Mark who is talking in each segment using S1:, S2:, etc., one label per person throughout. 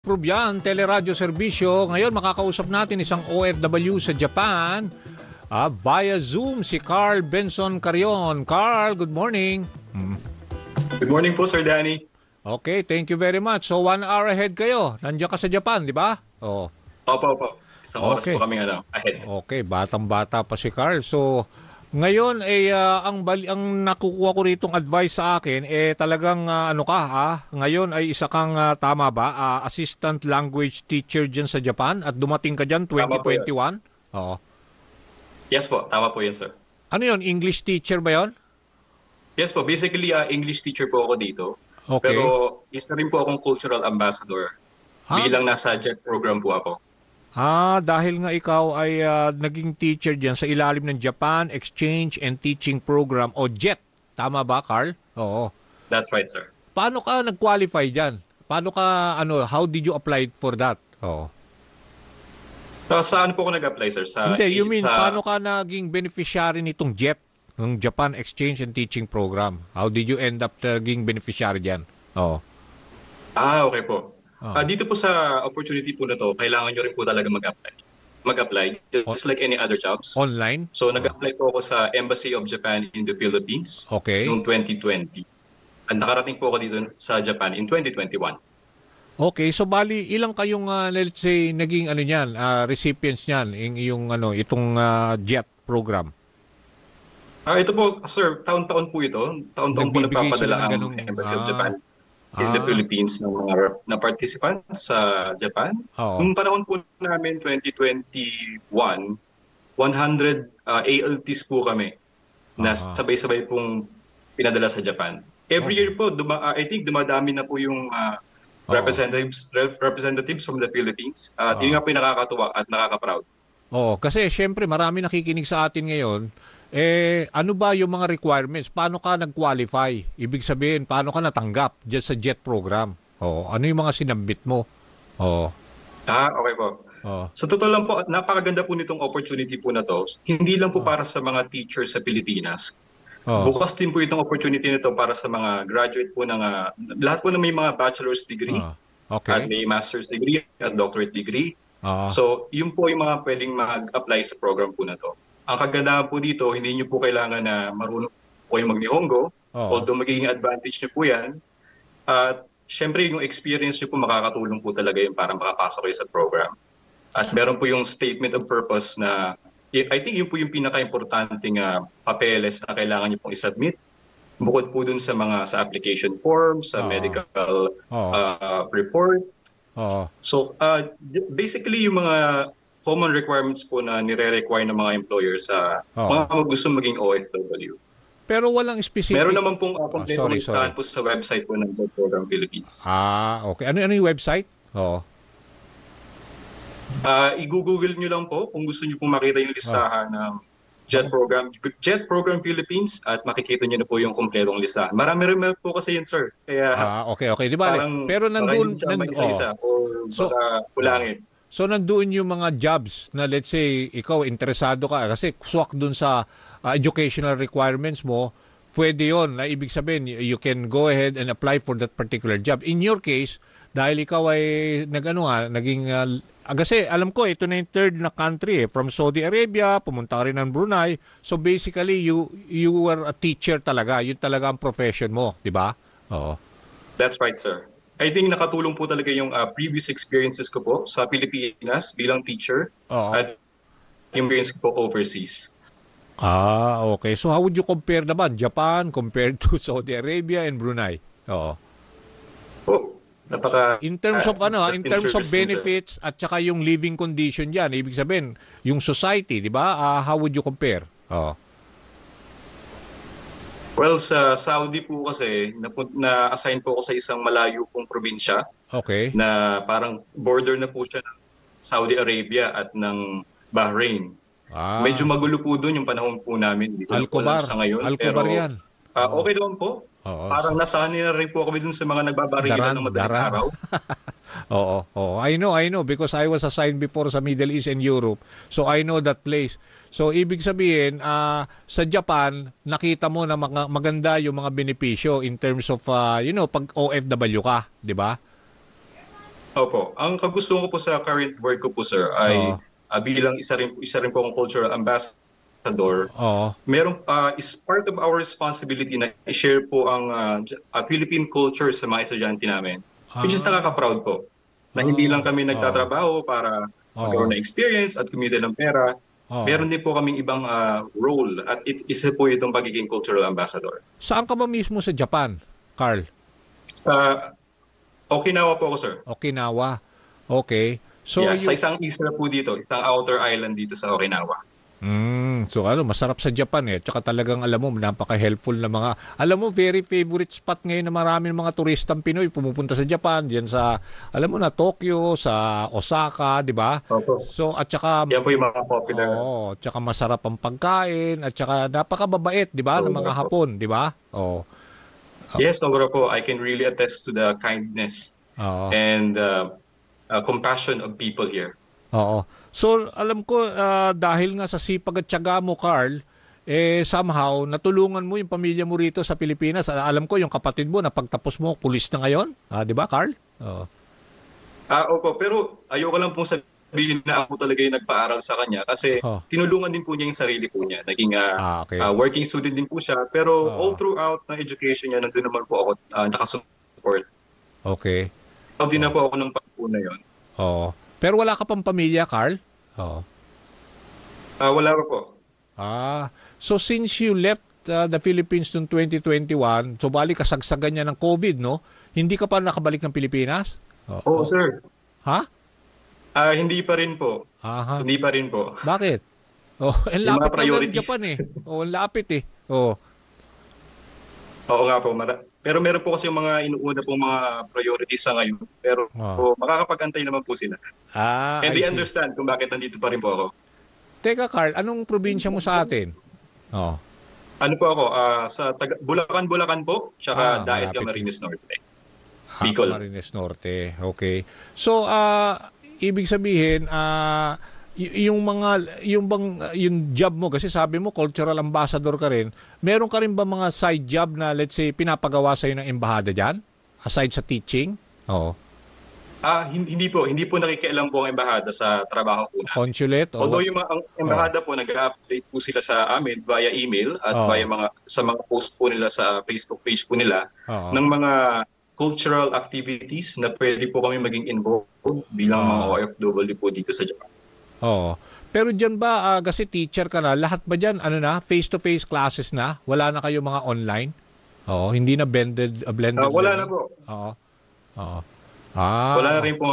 S1: Probian, Teleradyo Serbisyo. Ngayon makakausap natin isang OFW sa Japan via Zoom, si Carl Benson Carion. Carl, good morning.
S2: Good morning po, Sir Danny.
S1: Okay, thank you very much. So 1 hour ahead kayo. Nandiyan ka sa Japan, di ba? Oh.
S2: Opo. Isang oras
S1: Okay.
S2: po kaming ahead.
S1: Okay, batang-bata pa si Carl. So ngayon ay ang nakukuha ko ritong advice sa akin talagang ngayon ay isa kang tama ba? Assistant language teacher diyan sa Japan at dumating ka diyan
S2: Tama po yun.
S1: 2021. Oo.
S2: Yes po, tama po yun, sir.
S1: Ano 'yon? English teacher ba 'yon?
S2: Yes po, basically English teacher po ako dito.
S1: Okay.
S2: Pero isa rin po akong cultural ambassador. Bilang nasa JET program po ako.
S1: Dahil nga ikaw ay naging teacher diyan sa ilalim ng Japan Exchange and Teaching Program o JET. Tama ba, Carl? Oo.
S2: That's right, sir.
S1: Paano ka nag-qualify diyan? Paano ka how did you apply for that? Oo.
S2: So, saan po ako nag-apply, sir?
S1: Hindi, you mean paano ka naging beneficiary nitong JET, ng Japan Exchange and Teaching Program? How did you end up naging beneficiary diyan? Oo.
S2: Okay po. Dito po sa opportunity po na to, kailangan nyo rin po talaga mag-apply. Just like any other jobs.
S1: Online?
S2: So, nag-apply po ako sa Embassy of Japan in the Philippines noong 2020. At nakarating po ako dito sa Japan in 2021.
S1: Okay, so bali ilang kayong let's say naging recipients niyan itong JET program?
S2: Ito po, sir, taon-taon po ito. Taon-taon po
S1: Nagbibigay sila
S2: nagpapadala
S1: ng
S2: ang
S1: ganung
S2: Embassy of Japan in the Philippines ng mga na participants sa Japan.
S1: Oo.
S2: Noong panahon po namin, 2021, 100 ALTs po kami na sabay-sabay pong pinadala sa Japan. Every year po, I think dumadami na po yung representatives from the Philippines. Yun nga po yung nakakatuwa at nakaka-proud.
S1: Kasi syempre marami nakikinig sa atin ngayon. Ano ba yung mga requirements? Paano ka nag-qualify? Ibig sabihin, paano ka natanggap dyan sa JET program? Ano yung mga sinambit mo?
S2: Okay po. Sa totoo lang po, napakaganda po nitong opportunity po na to. Hindi lang po para sa mga teachers sa Pilipinas. Bukas din po itong opportunity nito para sa mga graduate po ng lahat po na may mga bachelor's degree at may master's degree at doctorate degree. So, yun po yung mga pwedeng mag-apply sa program po na to. Ang kagandahan po dito, hindi nyo po kailangan na marunong po yung mag-Nihongo, although magiging advantage nyo po yan. At syempre, yung experience nyo po makakatulong po talaga yun para makapasok kayo sa program. At meron po yung statement of purpose na, I think yun po yung pinaka-importanting papeles na kailangan nyo pong isubmit. Bukod po dun sa application form, sa medical report. So, basically yung mga common requirements po na nire-require ng mga employers sa mga gusto maging OFW.
S1: Pero walang specific...
S2: Meron naman pong kompletong listahan po sa website po ng JET Program Philippines.
S1: Okay. Ano yung website?
S2: I-google nyo lang po kung gusto nyo pong makita yung listahan ng JET Program Philippines at makikita nyo na po yung kompletong listahan. Marami rin po kasi yun, sir. Kaya,
S1: okay. Di ba? Pero nandun...
S2: isa-isa or baka kulangin.
S1: So nandoon yung mga jobs na let's say ikaw interesado ka kasi swak dun sa educational requirements mo, pwede yon na ibig sabihin you can go ahead and apply for that particular job. In your case, dahil ikaw ay naging kasi alam ko ito na yung third na country from Saudi Arabia, pumunta ka rin ng Brunei. So basically you were a teacher talaga. Yun talaga ang profession mo, di ba?
S2: That's right, sir. I think nakatulong po talaga yung previous experiences ko po sa Pilipinas bilang teacher at experience ko po overseas.
S1: Okay. So how would you compare naman Japan compared to Saudi Arabia and Brunei? In terms of in terms of benefits at saka yung living condition diyan, ibig sabihin yung society, di ba? How would you compare?
S2: Well, sa Saudi po kasi, na-assign po ako sa isang malayo pong probinsya.
S1: Okay.
S2: Na parang border na po siya ng Saudi Arabia at ng Bahrain. Medyo magulo po doon yung panahon po namin.
S1: Al-Khobar. Al-Khobar yan.
S2: Okay naman po. Parang nasanay na rin po kami dun sa mga nagbabarilan ng madaling araw.
S1: I know because I was assigned before sa Middle East and Europe. So I know that place. So ibig sabihin, sa Japan, nakita mo na maganda yung mga benepisyo in terms of pag OFW ka, di ba?
S2: Opo. Ang kagustuhan ko po sa current work ko po, sir, ay
S1: Oo.
S2: bilang isa rin po akong cultural ambassador.
S1: Oo.
S2: Is part of our responsibility na i-share po ang Philippine culture sa mga estudyante namin. Which is
S1: Ah.
S2: nakaka-proud po. Na hindi lang
S1: Ah.
S2: kami
S1: Oo.
S2: nagtatrabaho para
S1: Oo.
S2: magkaroon ng experience at kumita ng pera.
S1: Oo.
S2: Meron din po kaming ibang role at isa po itong pagiging cultural ambassador.
S1: Saan ka ba mismo sa Japan, Carl?
S2: Sa Okinawa po ako, sir.
S1: Okinawa. Okay. So
S2: Yeah, sa
S1: you
S2: isang isla po dito, isang outer island dito sa Okinawa.
S1: so masarap sa Japan eh. Tsaka talagang alam mo, napaka-helpful na mga, alam mo, very favorite spot ngayon na maraming mga turistang Pinoy pumupunta sa Japan, diyan sa, alam mo na, Tokyo, sa Osaka, di ba?
S2: Opo.
S1: So, at tsaka,
S2: Yan po yung mga popular.
S1: tsaka masarap ang pagkain, at tsaka napakababait, di ba, ng
S2: Sobra
S1: mga
S2: po.
S1: Hapon, di ba? Oo.
S2: Yes, sobra po. I can really attest to the kindness
S1: Oo.
S2: and compassion of people here.
S1: Oo. So, alam ko, dahil nga sa sipag at tiyaga mo, Carl, somehow, natulungan mo yung pamilya mo rito sa Pilipinas. Alam ko, yung kapatid mo, na pagtapos mo, pulis na ngayon. Di ba, Carl? Oo.
S2: Opo, pero ayoko lang pong sabihin na ako talaga yung nagpaaral sa kanya kasi
S1: Oh.
S2: tinulungan din po niya yung sarili po niya. Naging
S1: Okay.
S2: working student din po siya. Pero all
S1: Oo.
S2: throughout ng education niya, nandun naman po ako nakasupport.
S1: Okay.
S2: Proud din na
S1: Oo.
S2: po ako ng pagpo na yun.
S1: Oo. Pero wala ka pang pamilya, Carl? Oo.
S2: Wala pa po.
S1: So since you left the Philippines noong 2021, so bali kasagsagan niya ng COVID, no? Hindi ka pa nakabalik ng Pilipinas?
S2: Oo, sir.
S1: Ha?
S2: Hindi pa rin po.
S1: Aha.
S2: Hindi pa rin po.
S1: Bakit? Ang
S2: Yung mga
S1: lapit lang ng
S2: priorities.
S1: Japan eh. Ang lapit eh. Oh.
S2: Oo nga po. Pero meron po kasi yung mga inuuna pong mga priorities sa ngayon. Pero
S1: Oh.
S2: makakapag-antay naman po sila. And
S1: I
S2: they
S1: see.
S2: understand kung bakit nandito pa rin po ako.
S1: Teka, Carl, anong probinsya mo sa atin? Oh.
S2: Ano po ako? Bulacan po. Tsaka Daet
S1: Malapit.
S2: Camarines Norte. Bicol.
S1: Camarines Norte. Okay. So, ibig sabihin, yung job mo, kasi sabi mo, cultural ambassador ka rin, meron ka rin ba mga side job na, let's say, pinapagawa sa'yo ng embahada dyan? Aside sa teaching? Oo.
S2: Hindi po. Hindi po nakikialam po ang embahada sa trabaho po namin.
S1: Consulate? Or
S2: Although
S1: what?
S2: ang embahada po, nag-update po sila sa amin via email at via sa mga post po nila sa Facebook page po nila ng mga cultural activities na pwede po kami maging involved bilang mga OFW po dito sa Japan.
S1: Oo. Pero dyan ba, kasi teacher ka na, lahat ba dyan, face-to-face classes na? Wala na kayo mga online? Oo, hindi na blended
S2: Wala na
S1: learning?
S2: po.
S1: Oo. Oo.
S2: Wala na rin po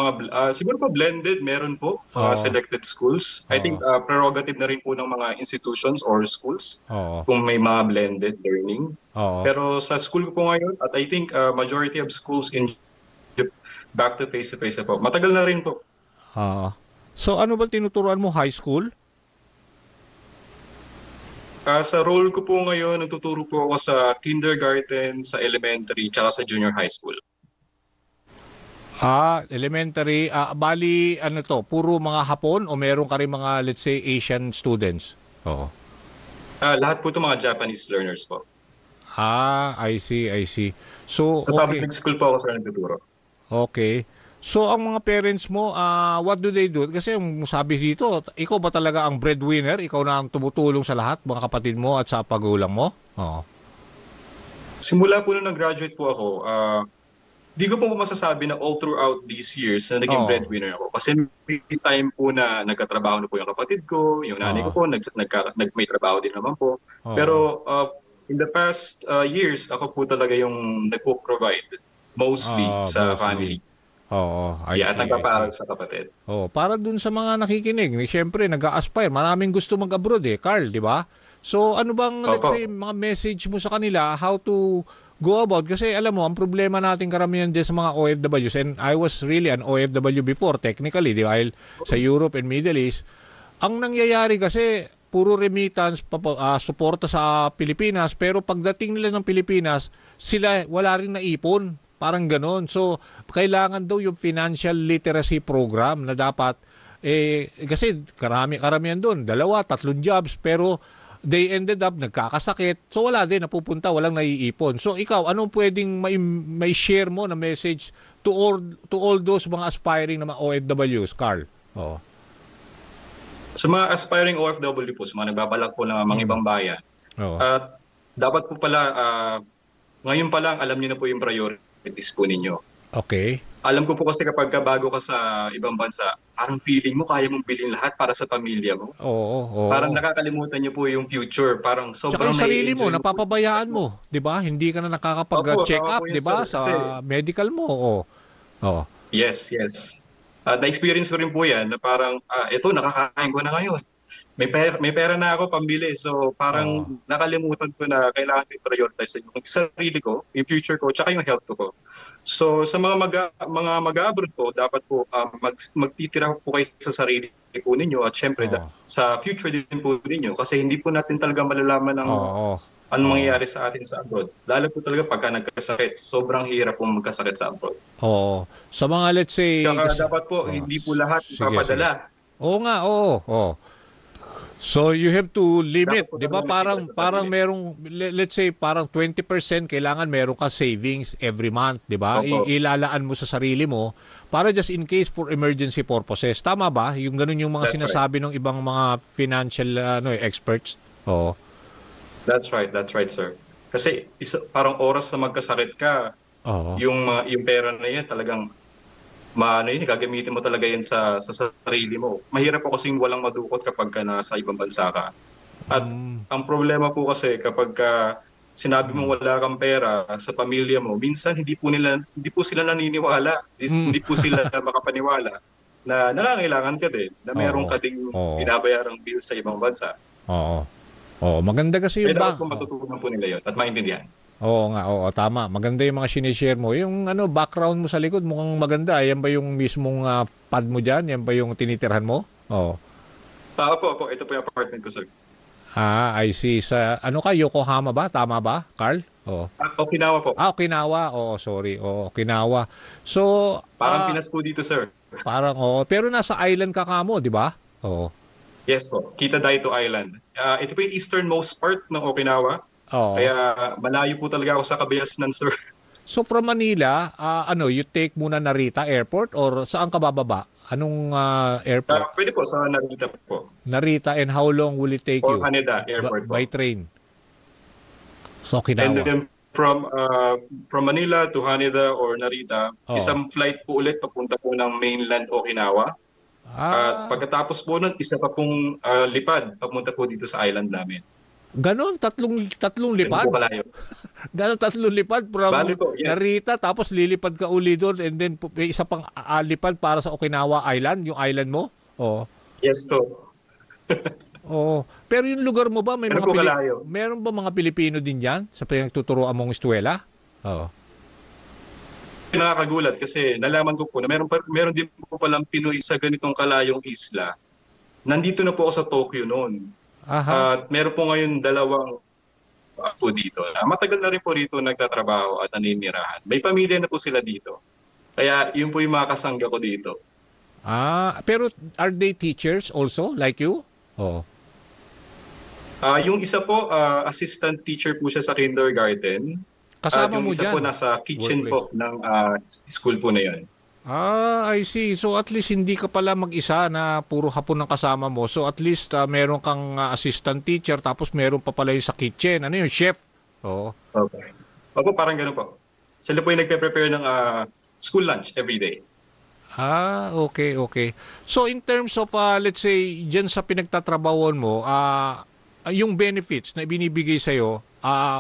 S2: siguro po blended, meron po mga selected schools. I think prerogative na rin po ng mga institutions or schools kung may mga blended learning. Pero sa school ko po ngayon, at I think majority of schools in back to face-to-face na po. Matagal na rin po.
S1: So ano ba tinuturuan mo? High school?
S2: Sa role ko po ngayon, nagtuturo po ako sa kindergarten, sa elementary, tsaka sa junior high school.
S1: Elementary. Bali, ano to? Puro mga Hapon o meron ka rin mga, let's say, Asian students? Oo.
S2: Lahat po ito mga Japanese learners po.
S1: I see. So,
S2: Sa
S1: okay.
S2: public school po ako sa nagtuturo.
S1: Okay. So, ang mga parents mo, what do they do? Kasi yung sabi dito, ikaw ba talaga ang breadwinner? Ikaw na ang tumutulong sa lahat, mga kapatid mo at sa pagulang mo? Oo.
S2: Simula po nung nag-graduate po ako, di ko po masasabi na all throughout these years na naging breadwinner ako. Kasi may time po na nagkatrabaho na po yung kapatid ko, yung nanay ko po, may trabaho din naman po. Pero in the past years, ako po talaga yung nagpo-provide mostly sa family. At nagpapaaral sa kapatid.
S1: Para dun sa mga nakikinig, siyempre nag-a-aspire, maraming gusto mag-abroad Carl, di ba? So ano bang, let's say, mga message mo sa kanila, how to go about? Kasi alam mo, ang problema natin karamihan din sa mga OFWs, and I was really an OFW before, technically, dahil sa Europe and Middle East, ang nangyayari kasi, puro remittance, suporta sa Pilipinas, pero pagdating nila ng Pilipinas, sila wala rin naipon. Parang ganon. So, kailangan daw yung financial literacy program na dapat, kasi karamihan doon, 2, 3 jobs, pero they ended up nagkakasakit. So wala din napupunta, walang naiipon. So ikaw, anong pwedeng may share mo na message all those mga aspiring na mga OFWs, Carl? Oo.
S2: Sa mga aspiring OFW po, sa mga nagbabalak po ng mga ibang bayan, dapat po pala, ngayon pa lang, alam niyo na po yung priorities po ninyo.
S1: Okay.
S2: Alam ko po kasi kapag bago ka sa ibang bansa, parang feeling mo kaya mong bilhin lahat para sa pamilya mo.
S1: Oo.
S2: Parang nakakalimutan niyo po yung future. Parang sobrang
S1: tsaka yung sarili mo,
S2: nai-enjoy
S1: napapabayaan mo, 'di ba? Hindi ka na nakakapag-check
S2: tama
S1: up,
S2: po yun,
S1: 'di ba,
S2: sir.
S1: sa medical mo. Oo.
S2: Yes. Na-experience ko rin po yan na parang, ito, nakakain ko na ngayon. May pera na ako pambili. So parang nakalimutan ko na kailangan ko i-prioritize yung sarili ko, yung future ko, tsaka yung health ko. So sa mga mag-abroad po, dapat po magtitira po kayo sa sarili po ninyo at syempre sa future din po ninyo kasi hindi po natin talaga malalaman ng anong mangyayari sa atin sa abroad. Lalo po talaga pagka nagkasakit. Sobrang hirap po magkasakit sa abroad.
S1: Oo. Sa mga let's say...
S2: Kaya dapat po, hindi po lahat ipapadala.
S1: Oo nga, oo. So you have to limit, 'di ba? Parang merong let's say parang 20% kailangan meron ka savings every month, 'di ba? Ilalaan mo sa sarili mo para just in case for emergency purposes. Tama ba? Yung ganun yung mga sinasabi ng ibang mga financial experts. Oo.
S2: That's right, sir. Kasi parang oras na magkasakit ka, yung pera na 'yan talagang gagamitin mo talaga yan sa sarili mo. Mahirap po kasing walang madukot kapag ka nasa ibang bansa ka. At ang problema po kasi kapag sinabi mo wala kang pera sa pamilya mo, minsan hindi po sila naniniwala. Hindi po sila makapaniwala na nangangailangan ka din, na meron ka ding binabayarang bill sa ibang bansa.
S1: Maganda kasi yung
S2: dapat po matutunan po nila yun at maintindihan.
S1: Oo nga, tama. Maganda yung mga sinishare mo. Yung background mo sa likod mukhang maganda. Yan ba yung mismong pad mo dyan? Yan ba yung tinitirhan mo? Oo.
S2: Opo. Ito po yung apartment ko, sir.
S1: I see. Sa, Yokohama ba? Tama ba, Carl? Oo.
S2: Okinawa po.
S1: Okinawa. Sorry. Okinawa. So,
S2: parang Pinas po dito, sir.
S1: Parang, pero nasa island ka kamo, di ba? Oo.
S2: Yes po. Kitadaito Island. Ito po yung easternmost part ng Okinawa. Kaya malayo po talaga ako sa Kabayasnan, sir.
S1: So from Manila, you take muna Narita Airport or saan ka bababa? Anong airport?
S2: Pwede po sa Narita po.
S1: Narita, and how long will it take you?
S2: Or Haneda Airport
S1: by train? So Okinawa.
S2: And then from Manila to Haneda or Narita, isang flight po ulit papunta po ng mainland Okinawa. At pagkatapos po nun, isa pa pong lipad papunta po dito sa island namin.
S1: Ganon, tatlong lipad? Ganon, tatlong lipad from Narita, tapos lilipad ka uli doon, and then isa pang lipad para sa Okinawa Island, yung island mo?
S2: Yes to.
S1: Pero yung lugar mo ba, meron ba mga Pilipino din dyan sa pinagtuturoan mong eskwela?
S2: Nakakagulat kasi nalaman ko po na meron din po palang Pinoy sa ganitong kalayong isla. Nandito na po ako sa Tokyo noon. At meron po ngayon dalawang po dito. Matagal na rin po rito nagtatrabaho at naninirahan. May pamilya na po sila dito. Kaya yun po yung mga kasangga ko dito.
S1: Pero are they teachers also like you?
S2: Yung isa po, assistant teacher po siya sa kindergarten.
S1: Kasama mo
S2: dyan? Yung isa po nasa kitchen po ng school po na yun.
S1: I see. So at least hindi ka pala mag-isa na puro hapon ang kasama mo. So at least meron kang assistant teacher tapos meron pa pala yung sa kitchen. Ano yung chef?
S2: Okay. Opo, parang gano'n po. Sila po yung nagpe-prepare ng school lunch every day.
S1: Okay. So in terms of, let's say, dyan sa pinagtatrabawan mo, yung benefits na ibinibigay sa'yo,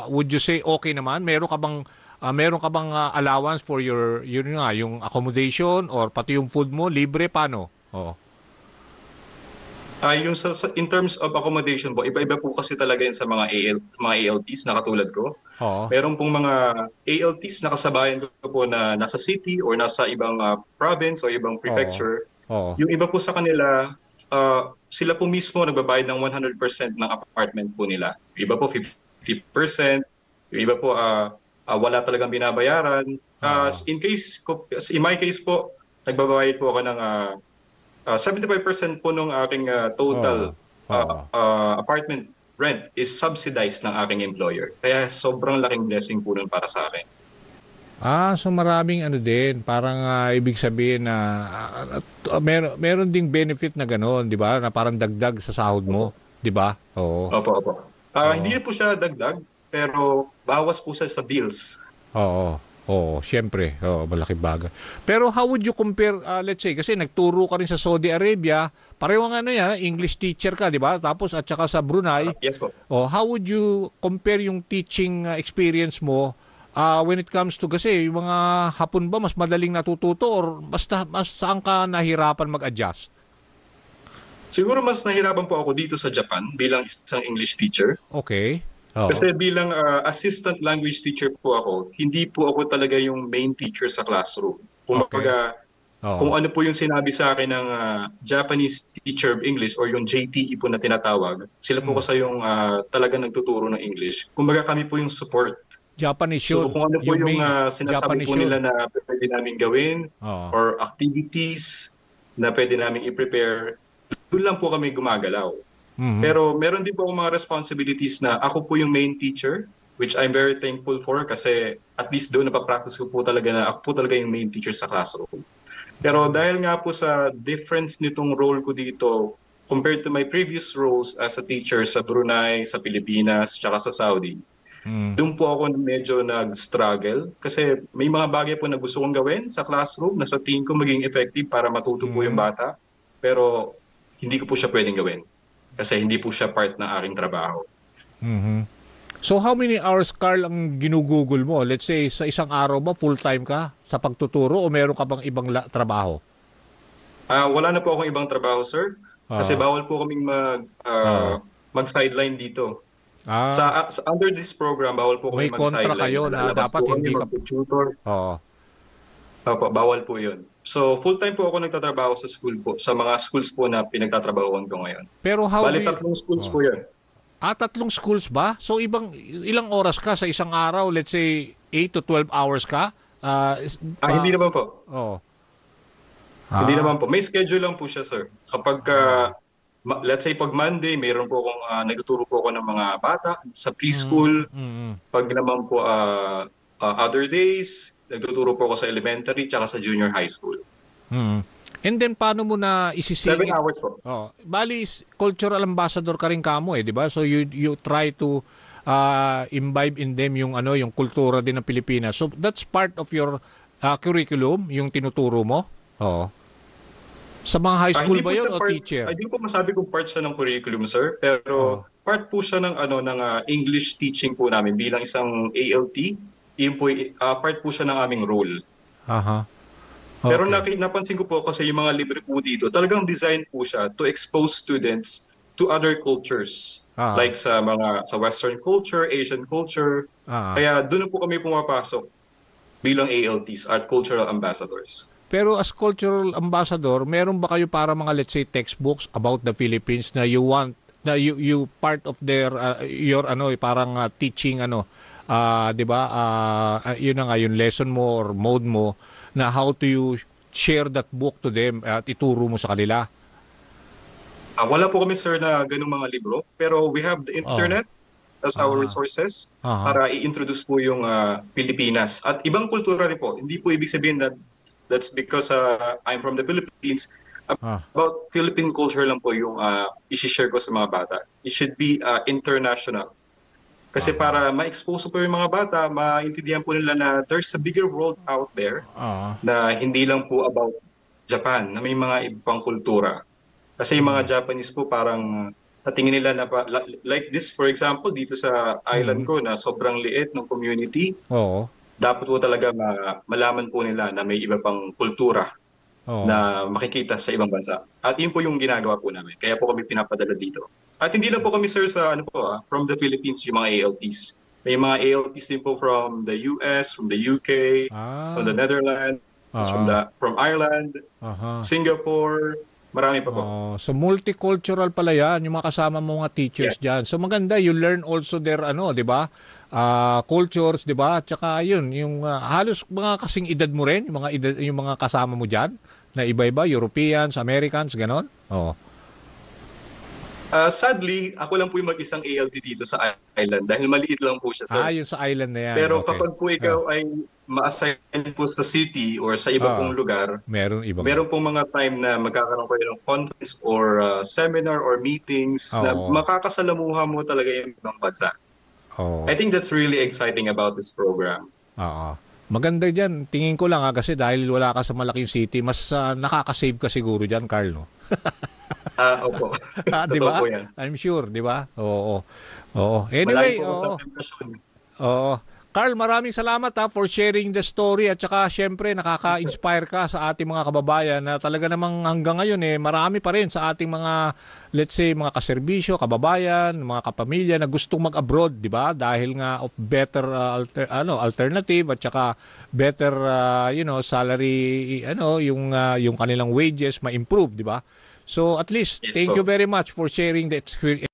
S1: would you say okay naman? Meron ka bang allowance for yung accommodation or pati yung food mo libre, paano?
S2: Yung in terms of accommodation po, iba-iba po kasi talaga yun sa mga ALTs na katulad ko. Meron pong mga ALTs na kasabayan ko po na nasa city or nasa ibang province o ibang prefecture. Yung iba po sa kanila, sila po mismo nagbabayad ng 100% ng apartment po nila. Yung iba po 50%, yung iba po wala talagang binabayaran. In my case po, nagbabayad po ako ng 75% po ng aking total apartment rent is subsidized ng aking employer. Kaya sobrang laking blessing po nun para sa akin.
S1: So maraming ano din, parang ibig sabihin na meron ding benefit na gano'n, 'di ba? Na parang dagdag sa sahod mo, 'di ba? Oo.
S2: Opo, opo. Hindi
S1: Oo.
S2: po siya dagdag, pero bawas po siya sa bills.
S1: Oo. Oo, syempre. Oo, malaking bagay. Pero how would you compare, let's say, kasi nagturo ka rin sa Saudi Arabia, pareho nga ano yan, English teacher ka, di ba? Tapos at saka sa Brunei,
S2: Yes po.
S1: how would you compare yung teaching experience mo when it comes to, kasi yung mga Hapon ba, mas madaling natututo or mas saan ka nahirapan mag-adjust?
S2: Siguro mas nahirapan po ako dito sa Japan bilang isang English teacher.
S1: Okay. Oo.
S2: Kasi bilang assistant language teacher po ako, hindi po ako talaga yung main teacher sa classroom.
S1: Okay.
S2: Kumbaga, kung
S1: Oo.
S2: ano po yung sinabi sa akin ng Japanese teacher of English or yung JTE po na tinatawag, sila po
S1: Mm.
S2: kasi yung talaga nagtuturo ng English. Kumbaga kami po yung support.
S1: Japanese
S2: So
S1: yun.
S2: kung ano po
S1: Yung
S2: yung
S1: main.
S2: sinasabi
S1: Japanese
S2: po
S1: yun.
S2: nila na pwede namin gawin
S1: Oo.
S2: or activities na pwede namin i-prepare, doon lang po kami gumagalaw.
S1: Mhm.
S2: Pero meron din po akong mga responsibilities na ako po yung main teacher, which I'm very thankful for kasi at least doon napapractice ko po talaga na ako po talaga yung main teacher sa classroom. Pero dahil nga po sa difference nitong role ko dito compared to my previous roles as a teacher sa Brunei, sa Pilipinas, tsaka sa Saudi,
S1: Mm.
S2: doon po ako medyo nag-struggle kasi may mga bagay po na gusto kong gawin sa classroom na sa tingin ko maging effective para matuto po yung
S1: Mm.
S2: bata. Pero hindi ko po siya pwedeng gawin kasi hindi po siya part ng aking trabaho.
S1: Mhm. So how many hours, Carl, ang ginugugol mo? Let's say sa isang araw ba full-time ka sa pagtuturo o meron ka bang ibang trabaho?
S2: Wala na po akong ibang trabaho, sir. Kasi
S1: Oo.
S2: bawal po kaming
S1: Oo.
S2: mag-sideline dito.
S1: Ah,
S2: Under this program, bawal po
S1: may
S2: kami
S1: kontra
S2: mag-sideline.
S1: kayo na
S2: Lalabas
S1: dapat
S2: po kami,
S1: hindi ka.
S2: mag-tutor.
S1: Oo.
S2: Opo, bawal po yun. So, full-time po ako nagtatrabaho sa school po, sa mga schools po na pinagtatrabahuan ko ngayon.
S1: Pero how do
S2: Bali,
S1: you.
S2: 3 schools
S1: Oh.
S2: po yun.
S1: 3 schools ba? So ilang oras ka sa isang araw? Let's say 8 to 12 hours ka?
S2: Hindi naman po.
S1: Oh.
S2: Hindi
S1: Ah.
S2: naman po. May schedule lang po siya, sir. Kapag, let's say, pag Monday, mayroon po akong, nagtuturo po ako ng mga bata sa
S1: Mm,
S2: preschool.
S1: mm,
S2: Pag naman po, other days, nagtuturo po ako sa elementary tsaka sa junior high school.
S1: mm. And then paano mo na
S2: 7
S1: isisingit?
S2: hours po.
S1: Bali cultural ambassador ka rin kamo, 'di ba? So you try to imbibe in them yung kultura din ng Pilipinas. So that's part of your curriculum, yung tinuturo mo. Oo. Sa mga high school
S2: Hindi
S1: ba
S2: po
S1: 'yon
S2: siya
S1: o
S2: part,
S1: teacher?
S2: hindi ko masabi kung part siya ng curriculum, sir. Pero
S1: Oo.
S2: part po siya ng English teaching po namin bilang isang ALT. Yun po, part po siya ng aming role.
S1: Aha.
S2: Pero
S1: Okay.
S2: napansin ko po kasi yung mga libre po dito, talagang design po siya to expose students to other cultures.
S1: Ah.
S2: Like sa Western culture, Asian culture.
S1: Ah.
S2: Kaya doon na po kami pumapasok bilang ALTs, Art Cultural Ambassadors.
S1: Pero as cultural ambassador, meron ba kayo para mga let's say textbooks about the Philippines na you want na you part of their your parang teaching 'di ba? Yun na nga yung lesson mo or mode mo na how to you share that book to them at ituro mo sa kanila.
S2: Wala po kami, sir, na ganung mga libro. Pero we have the
S1: Oh.
S2: internet as our
S1: Ah.
S2: resources
S1: Aha.
S2: para i-introduce po yung Pilipinas. At ibang kultura rin po. Hindi po ibig sabihin that that's because I'm from the Philippines.
S1: Ah.
S2: About Philippine culture lang po yung isi-share ko sa mga bata. It should be international. Kasi para ma-expose po yung mga bata, maintindihan po nila na there's a bigger world out there
S1: Ah.
S2: na hindi lang po about Japan, na may mga ibang kultura. Kasi yung mga Japanese po parang natingin nila na like this, for example, dito sa island ko na sobrang liit ng community,
S1: Oo.
S2: dapat po talaga malaman po nila na may iba pang kultura
S1: Oo.
S2: na makikita sa ibang bansa. At yun po yung ginagawa po namin. Kaya po kami pinapadala dito. At hindi lang po kami, sir, sa from the Philippines, yung mga ALTs. May mga ALTs din po from the US, from the UK, from the
S1: Ah.
S2: Netherlands, from Ireland,
S1: Aha.
S2: Singapore, marami pa po.
S1: So multicultural pala yan, yung mga kasama mo mga teachers
S2: Yes.
S1: diyan. So maganda, you learn also their 'di ba? Cultures, 'di ba? Tsaka yun, yung halos mga kasing edad mo rin, yung mga kasama mo diyan na iba-iba, Europeans, Americans, ganon. Oh.
S2: Sadly, ako lang po yung mag-isang ALT dito sa island dahil maliit lang po siya, sir.
S1: Yung sa island na yan.
S2: Pero
S1: Okay.
S2: kapag po ikaw ay ma-assign po sa city or sa iba pong lugar, meron pong mga time na magkakaroon kayo ng conference or seminar or meetings na makakasalamuha mo talaga yung ibang bansa. I think that's really exciting about this program.
S1: Maganda dyan. Tingin ko lang kasi dahil wala ka sa malaking city, mas nakaka-save ka siguro dyan, Carl, no?
S2: Opo.
S1: Di ba? I'm sure, di ba? Oo. Anyway, oo. Carl, maraming salamat for sharing the story at saka syempre nakaka-inspire ka sa ating mga kababayan na talaga namang hanggang ngayon marami pa rin sa ating mga, let's say, mga kaserbisyo, kababayan, mga kapamilya na gustong mag-abroad, di ba? Dahil nga of better alternative at saka better salary, yung kanilang wages ma-improve, di ba? So at least thank you very much for sharing the experience.